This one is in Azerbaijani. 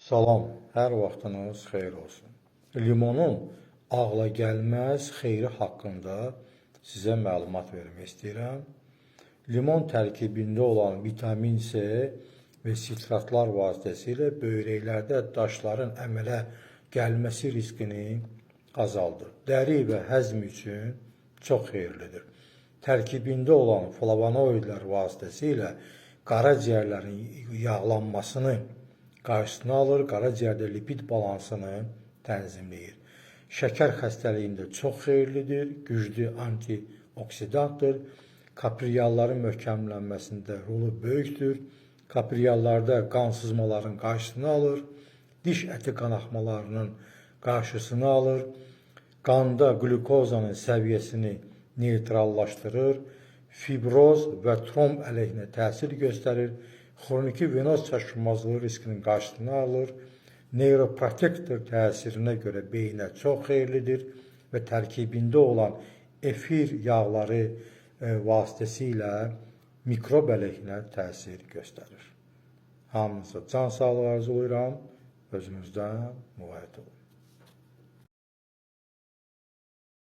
Salam, hər vaxtınız xeyir olsun. Limonun ağla gəlməz xeyri haqqında sizə məlumat vermək istəyirəm. Limon tərkibində olan vitamin C və sitratlar vasitəsilə böyrəklərdə daşların əmələ gəlməsi riskini azaldır. Dəri və həzm üçün çox xeyirlidir. Tərkibində olan flavonoidlər vasitəsilə qaraciyərlərin yağlanmasını qarşısını alır, qaraciyərdə lipid balansını tənzimləyir. Şəkər xəstəliyində çox xeyirlidir, güclü antioksidantdır, kaprialların möhkəmlənməsində rolu böyükdür, kapriallarda qan sızmaların qarşısını alır, diş əti qanaxmalarının qarşısını alır, qanda qlükozanın səviyyəsini neytrallaşdırır, fibroz və tromb əleyhinə təsir göstərir, xroniki venoz çaşqınmazlığı riskinin qarşısını alır, neuroprotektor təsirinə görə beyinə çox xeyirlidir və tərkibində olan efir yağları vasitəsilə mikrob əleyhinə təsir göstərir. Hamınıza can sağlığı arzulayıram, özünüzdən müğayət olun.